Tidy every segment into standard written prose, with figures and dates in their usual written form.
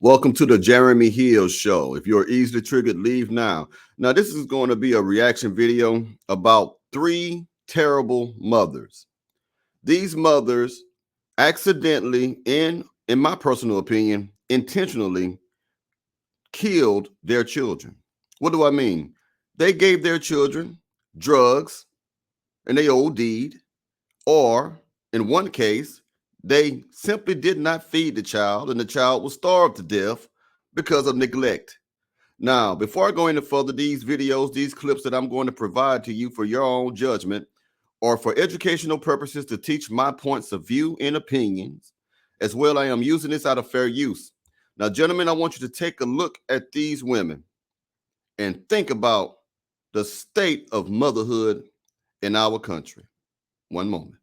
Welcome to the Jeremy Hill Show. If you're easily triggered, leave now. Now, this is going to be a reaction video about 3 terrible mothers. These mothers accidentally, in my personal opinion, intentionally killed their children. What do I mean? They gave their children drugs and they OD'd, or in one case, they simply did not feed the child and the child was starved to death because of neglect. Now, before I go any further, these videos, these clips that I'm going to provide to you for your own judgment or for educational purposes to teach my points of view and opinions, as well, I am using this out of fair use. Now, gentlemen, I want you to take a look at these women and think about the state of motherhood in our country. One moment.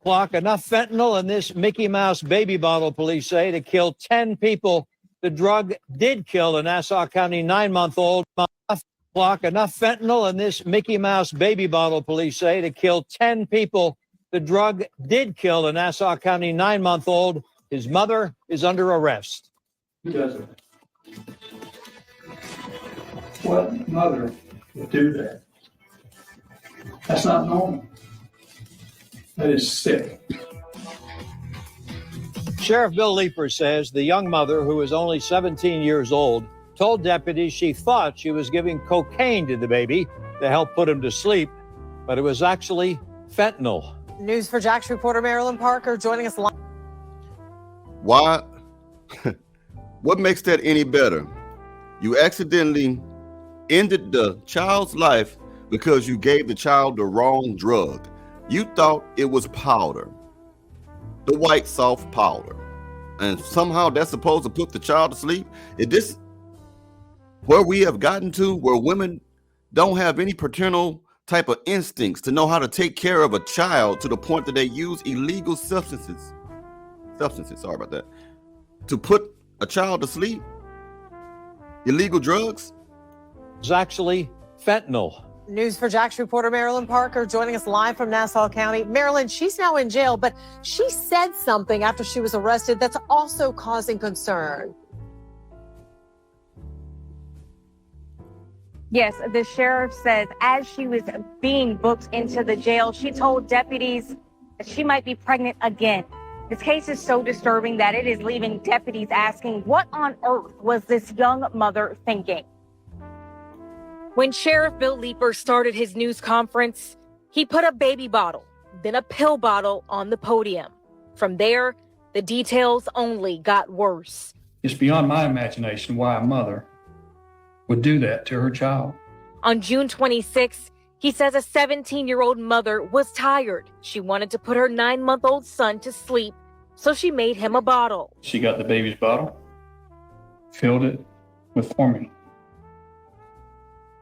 Enough fentanyl in this Mickey Mouse baby bottle, police say, to kill 10 people. The drug did kill a Nassau County 9-month-old. Enough fentanyl in this Mickey Mouse baby bottle, police say, to kill 10 people. The drug did kill a Nassau County 9-month-old. His mother is under arrest. Who does it? What mother would do that? That's not normal. That is sick. Sheriff Bill Leeper says the young mother, who is only 17 years old, told deputies she thought she was giving cocaine to the baby to help put him to sleep, but it was actually fentanyl. News4Jax reporter Marilyn Parker joining us live. Why? What makes that any better? You accidentally ended the child's life because you gave the child the wrong drug. You thought it was powder, the white soft powder, and somehow that's supposed to put the child to sleep. Is this where we have gotten to, where women don't have any paternal type of instincts to know how to take care of a child to the point that they use illegal substances, sorry about that, to put a child to sleep? Illegal drugs? It's actually fentanyl. News4Jax reporter Marilyn Parker joining us live from Nassau County. Marilyn, she's now in jail, but she said something after she was arrested that's also causing concern. Yes, the sheriff says as she was being booked into the jail, she told deputies that she might be pregnant again. This case is so disturbing that it is leaving deputies asking, what on earth was this young mother thinking? When Sheriff Bill Leeper started his news conference, he put a baby bottle, then a pill bottle on the podium. From there, the details only got worse. It's beyond my imagination why a mother would do that to her child. On June 26, he says a 17-year-old mother was tired. She wanted to put her 9-month-old son to sleep, so she made him a bottle. She got the baby's bottle, filled it with formula.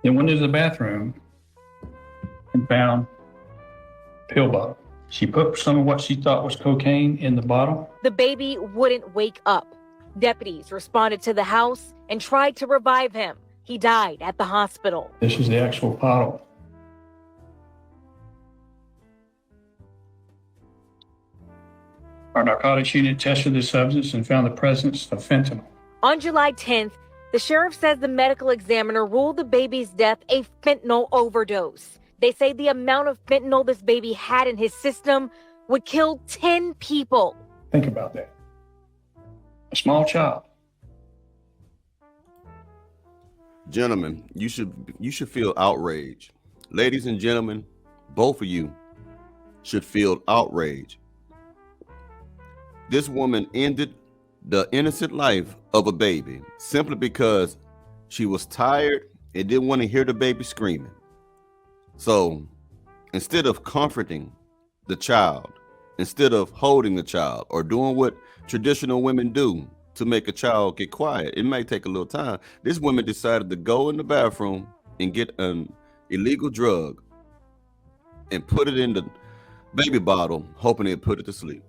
Then went into the bathroom and found a pill bottle. She put some of what she thought was cocaine in the bottle. The baby wouldn't wake up. Deputies responded to the house and tried to revive him. He died at the hospital. This is the actual bottle. Our narcotics unit tested the substance and found the presence of fentanyl. On July 10th, the sheriff says the medical examiner ruled the baby's death a fentanyl overdose. They say the amount of fentanyl this baby had in his system would kill 10 people. Think about that. A small child. Gentlemen, you should feel outrage. Ladies and gentlemen, both of you should feel outrage. This woman ended the innocent life of a baby simply because she was tired and didn't want to hear the baby screaming. So instead of comforting the child, instead of holding the child or doing what traditional women do to make a child get quiet, it may take a little time, this woman decided to go in the bathroom and get an illegal drug and put it in the baby bottle, hoping it put it to sleep.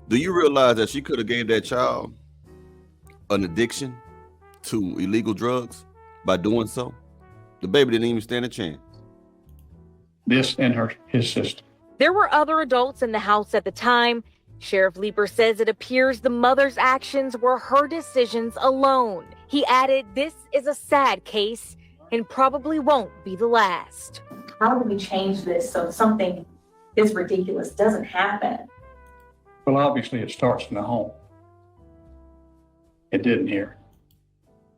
Do you realize that she could have gave that child an addiction to illegal drugs by doing so? The baby didn't even stand a chance. This and his sister. There were other adults in the house at the time. Sheriff Leeper says it appears the mother's actions were her decisions alone. He added, this is a sad case and probably won't be the last. How do we change this so something this ridiculous doesn't happen? Well, obviously it starts in the home. It didn't here.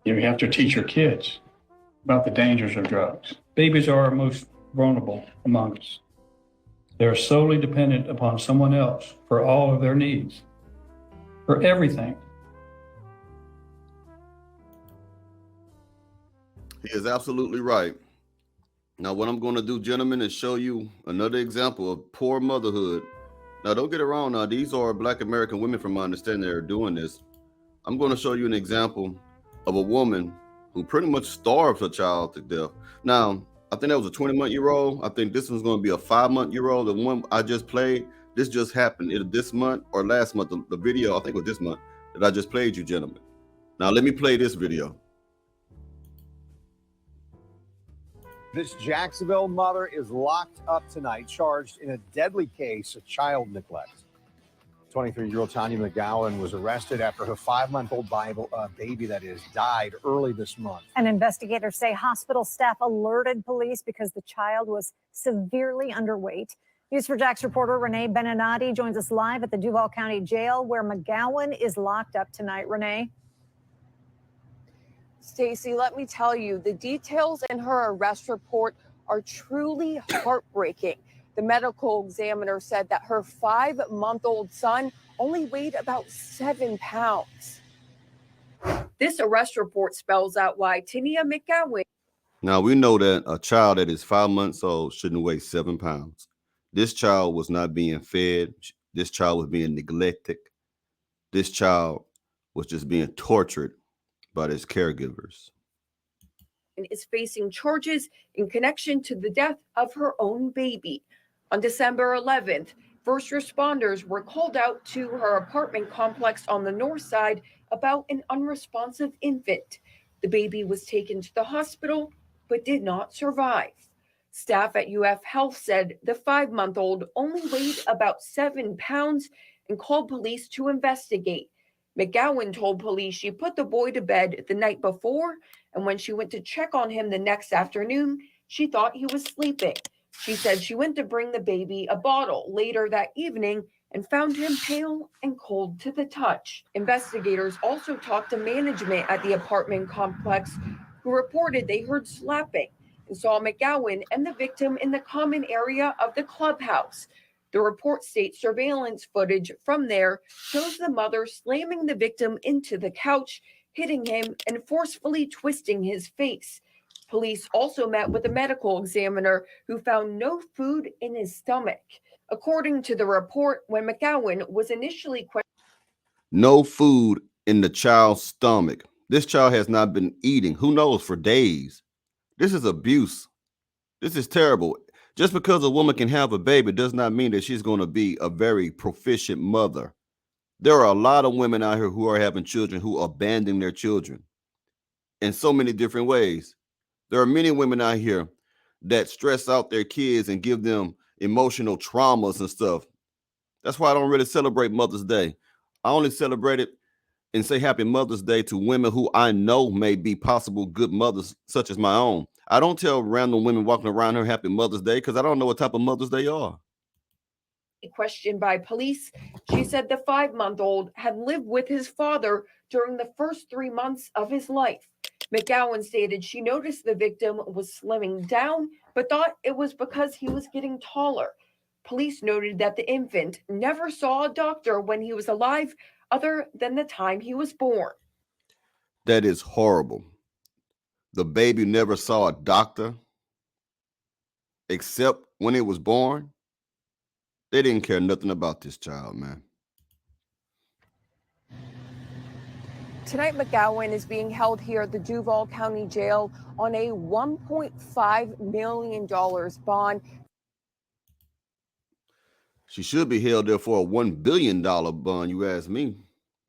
You have to teach your kids about the dangers of drugs. Babies are our most vulnerable among us. They're solely dependent upon someone else for all of their needs, for everything. He is absolutely right. Now, what I'm going to do, gentlemen, is show you another example of poor motherhood. Now, don't get it wrong. Now, these are Black American women, from my understanding, that are doing this. I'm going to show you an example of a woman who pretty much starved her child to death. Now, I think that was a 20-month-year-old. I think this one's going to be a 5-month-year-old. The one I just played, this just happened either this month or last month. The video, I think, was this month that I just played you, gentlemen. Now, let me play this video. This Jacksonville mother is locked up tonight, charged in a deadly case of child neglect. 23-year-old Tanya McGowan was arrested after her 5-month-old baby, died early this month. And investigators say hospital staff alerted police because the child was severely underweight. News4Jax reporter Renee Beninati joins us live at the Duval County Jail, where McGowan is locked up tonight. Renee? Stacey, let me tell you, the details in her arrest report are truly heartbreaking. The medical examiner said that her 5-month-old son only weighed about 7 pounds. This arrest report spells out why Tania McGowan. Now, we know that a child that is 5 months old shouldn't weigh 7 pounds. This child was not being fed. This child was being neglected. This child was just being tortured by his caregivers. And is facing charges in connection to the death of her own baby. On December 11th, first responders were called out to her apartment complex on the north side about an unresponsive infant. The baby was taken to the hospital, but did not survive. Staff at UF Health said the 5-month-old only weighed about 7 pounds and called police to investigate. McGowan told police she put the boy to bed the night before, and when she went to check on him the next afternoon, she thought he was sleeping. She said she went to bring the baby a bottle later that evening and found him pale and cold to the touch. Investigators also talked to management at the apartment complex, who reported they heard slapping and saw McGowan and the victim in the common area of the clubhouse. The report states surveillance footage from there shows the mother slamming the victim into the couch, hitting him, and forcefully twisting his face. Police also met with a medical examiner who found no food in his stomach. According to the report, when McGowan was initially questioned, No food in the child's stomach. This child has not been eating, who knows, for days. This is abuse. This is terrible. Just because a woman can have a baby does not mean that she's going to be a very proficient mother. There are a lot of women out here who are having children who abandon their children in so many different ways. There are many women out here that stress out their kids and give them emotional traumas and stuff. That's why I don't really celebrate Mother's Day. I only celebrate it and say Happy Mother's Day to women who I know may be possible good mothers, such as my own. I don't tell random women walking around here Happy Mother's Day because I don't know what type of mothers they are. questioned by police, she said the 5-month-old had lived with his father during the first 3 months of his life. McGowan stated she noticed the victim was slimming down, but thought it was because he was getting taller. Police noted that the infant never saw a doctor when he was alive, other than the time he was born. That is horrible. The baby never saw a doctor except when it was born. They didn't care nothing about this child, man. Tonight, McGowan is being held here at the Duval County Jail on a $1.5 million bond. She should be held there for a $1 billion bond, you ask me.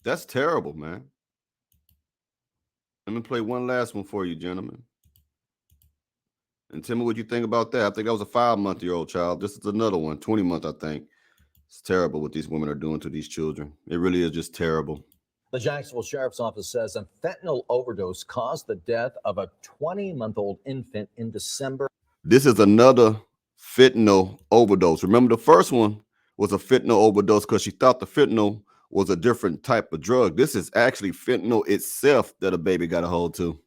That's terrible, man. Let me play one last one for you, gentlemen. And tell me what you think about that. I think that was a 5-month-old child. This is another one, 20 month, I think. It's terrible what these women are doing to these children. It really is just terrible. The Jacksonville Sheriff's Office says a fentanyl overdose caused the death of a 20-month-old infant in December. This is another fentanyl overdose. Remember, the first one was a fentanyl overdose because she thought the fentanyl was a different type of drug. This is actually fentanyl itself that a baby got a hold to.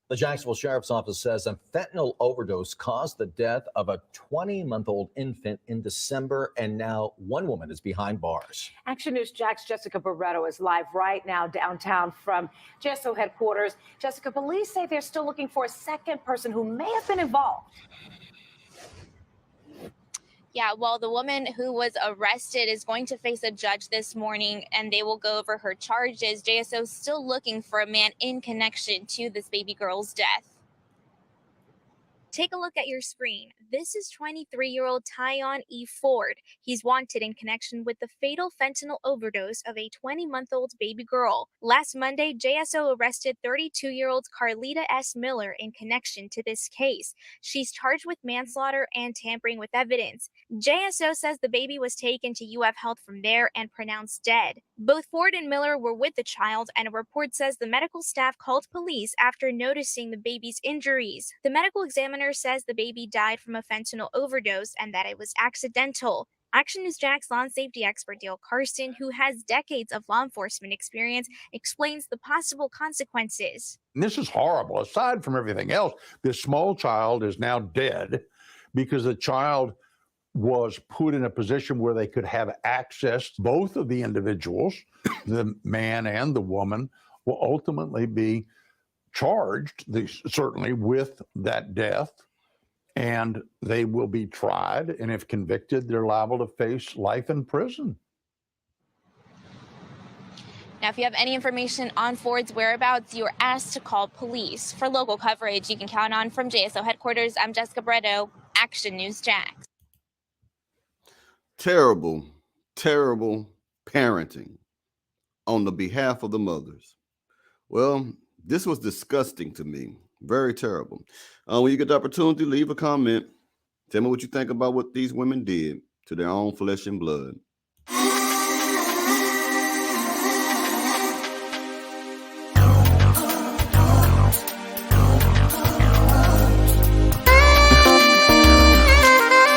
The Jacksonville Sheriff's Office says a fentanyl overdose caused the death of a 20-month-old infant in December, and now one woman is behind bars. Action News Jack's Jessica Barretto is live right now downtown from JSO headquarters. Jessica, police say they're still looking for a second person who may have been involved. Yeah, well, the woman who was arrested is going to face a judge this morning, and they will go over her charges. JSO is still looking for a man in connection to this baby girl's death. Take a look at your screen. This is 23-year-old Tyon E. Ford. He's wanted in connection with the fatal fentanyl overdose of a 20-month-old baby girl. Last Monday, JSO arrested 32-year-old Carlita S. Miller in connection to this case. She's charged with manslaughter and tampering with evidence. JSO says the baby was taken to UF Health from there and pronounced dead. Both Ford and Miller were with the child, and a report says the medical staff called police after noticing the baby's injuries. The medical examiner says the baby died from a fentanyl overdose and that it was accidental. Action News Jack's law and safety expert Dale Carson, who has decades of law enforcement experience, explains the possible consequences. And this is horrible. Aside from everything else, this small child is now dead because the child was put in a position where they could have access. Both of the individuals, the man and the woman, will ultimately be charged, certainly, with that death, and they will be tried, and if convicted, they're liable to face life in prison. Now, if you have any information on Ford's whereabouts, you are asked to call police. For local coverage you can count on from JSO headquarters, I'm Jessica Barretto, Action News Jax. Terrible, terrible parenting on the behalf of the mothers. Well, this was disgusting to me. Very terrible. When you get the opportunity, leave a comment. Tell me what you think about what these women did to their own flesh and blood.